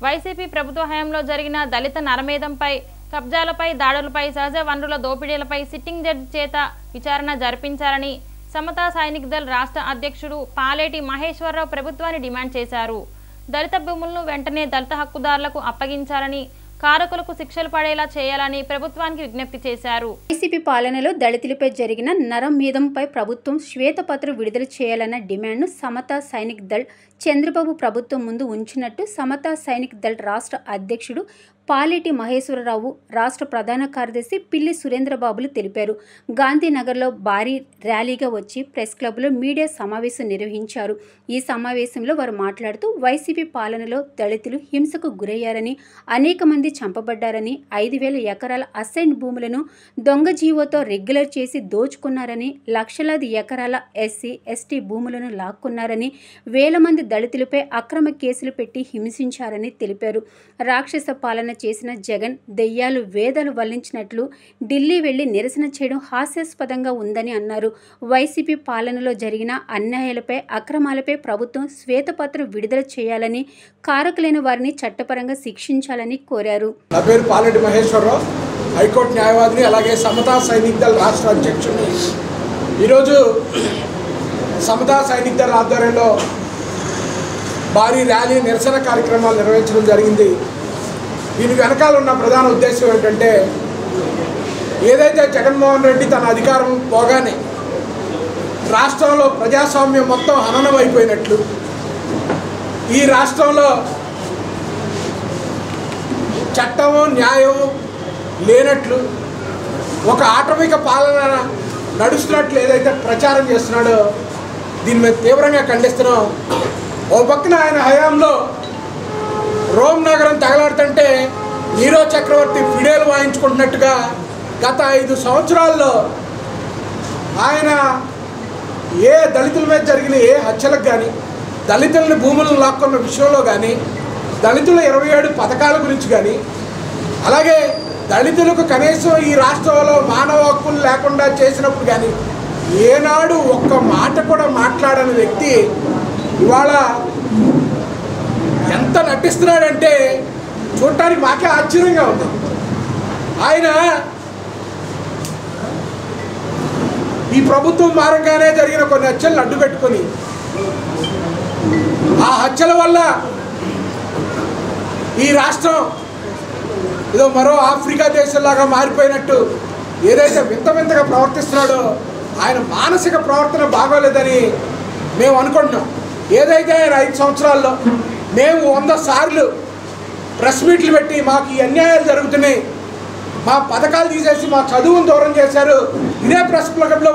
YCP ప్రభుత్వ హయాంలో జరిగిన దళిత నరమేధంపై కబ్జాలపై దాడులపై సహజ వనరుల దోపిడీలపై సిట్టింగ్ జడ్జి చేత విచారణ జరిపించాలని సమతా సైనిక్ దళ్ రాష్ట్ర అధ్యక్షుడు పాలేటి మహేశ్వరరావు ప్రభుత్వాన్ని డిమాండ్ చేశారు. దళిత భూములను వెంటనే దళిత హక్కుదారులకు అప్పగించాలని, కారకులకు శిక్షలు పడేలా చేయాలని ప్రభుత్వానికి విజ్ఞప్తి చేశారు. వైసీపీ పాలనలో దళితులపై జరిగిన నరమేధంపై ప్రభుత్వం శ్వేతపత్రం విడుదల చేయాలన్న డిమాండ్ను సమతా సైనిక్ దళ్ చంద్రబాబు ప్రభుత్వం ముందు ఉంచినట్టు సమతా సైనిక్ దళ్ రాష్ట్ర అధ్యక్షుడు పాలేటి మహేశ్వరరావు, రాష్ట్ర ప్రధాన కార్యదర్శి పిల్లి సురేంద్రబాబులు తెలిపారు. గాంధీనగర్లో భారీ ర్యాలీగా వచ్చి ప్రెస్ క్లబ్లో మీడియా సమావేశం నిర్వహించారు. ఈ సమావేశంలో వారు మాట్లాడుతూ వైసీపీ పాలనలో దళితులు హింసకు గురయ్యారని, అనేక మంది చంపబడ్డారని, 5,000 ఎకరాల అసైన్ భూములను దొంగ జీవోతో రెగ్యులర్ చేసి దోచుకున్నారని, లక్షలాది ఎకరాల ఎస్సీ, ఎస్టీ భూములను లాక్కున్నారని, వేల మంది దళితులపై అక్రమ కేసులు పెట్టి హింసించారని తెలిపారు. రాక్షస పాలన చేసిన జగన్ దెయ్యాలు వేదాలు వల్లించినట్లు ఢిల్లీ వెళ్లి నిరసన చేయడం హాస్యాస్పదంగా ఉందని అన్నారు. వైసీపీ పాలనలో జరిగిన అన్యాయాలపై, అక్రమాలపై ప్రభుత్వం శ్వేతపత్రం విడుదల చేయాలని, కారకులైన వారిని చట్టపరంగా శిక్షించాలని కోరారు. నా పేరు పాలేటి మహేశ్వరరావు, హైకోర్టు న్యాయవాదిని, అలాగే సమతా సైనిక్ దళ్ రాష్ట్ర అధ్యక్షుడిని. ఈరోజు సమతా సైనిక్ దళ్ ఆధ్వర్యంలో భారీ ర్యాలీ, నిరసన కార్యక్రమాలు నిర్వహించడం జరిగింది. దీని వెనకాల ఉన్న ప్రధాన ఉద్దేశం ఏంటంటే, ఏదైతే జగన్మోహన్ రెడ్డి తన అధికారం పోగానే రాష్ట్రంలో ప్రజాస్వామ్యం మొత్తం హననం అయిపోయినట్లు, ఈ రాష్ట్రంలో చట్టము న్యాయము లేనట్లు, ఒక ఆటవిక పాలన నడుస్తున్నట్లు ఏదైతే ప్రచారం చేస్తున్నాడో దీని మీద తీవ్రంగా ఖండిస్తున్నాం. ఓ పక్కన ఆయన హయాంలో రోమ్ నగరం తగలాడుతుంటే నీరో చక్రవర్తి ఫిడేలు వాయించుకుంటున్నట్టుగా గత 5 సంవత్సరాల్లో ఆయన ఏ దళితుల మీద జరిగిన ఏ హత్యలకు కానీ, దళితులని భూములను లాక్కున్న విషయంలో కానీ, దళితుల 27 పథకాల గురించి కానీ, అలాగే దళితులకు కనీసం ఈ రాష్ట్రంలో మానవ హక్కులు లేకుండా చేసినప్పుడు కానీ ఏనాడు ఒక్క మాట కూడా మాట్లాడని వ్యక్తి ఇవాళ ఎంత నటిస్తున్నాడంటే చూడటానికి మాకే ఆశ్చర్యంగా ఉంది. ఆయన ఈ ప్రభుత్వం మారంగానే జరిగిన కొన్ని హత్యలను అడ్డుపెట్టుకొని, ఆ హత్యల వల్ల ఈ రాష్ట్రం ఏదో మరో ఆఫ్రికా దేశంలాగా మారిపోయినట్టు ఏదైతే వింత వింతగా ప్రవర్తిస్తున్నాడో, ఆయన మానసిక ప్రవర్తన బాగోలేదని మేము అనుకుంటున్నాం. ఏదైతే ఆయన 5 సంవత్సరాల్లో మేము 100 సార్లు ప్రెస్ మీట్లు పెట్టి మాకు ఈ అన్యాయాలు జరుగుతున్నాయి, మా పథకాలు తీసేసి మా చదువును దూరం చేశారు, ఇదే ప్రెస్ క్లబ్లో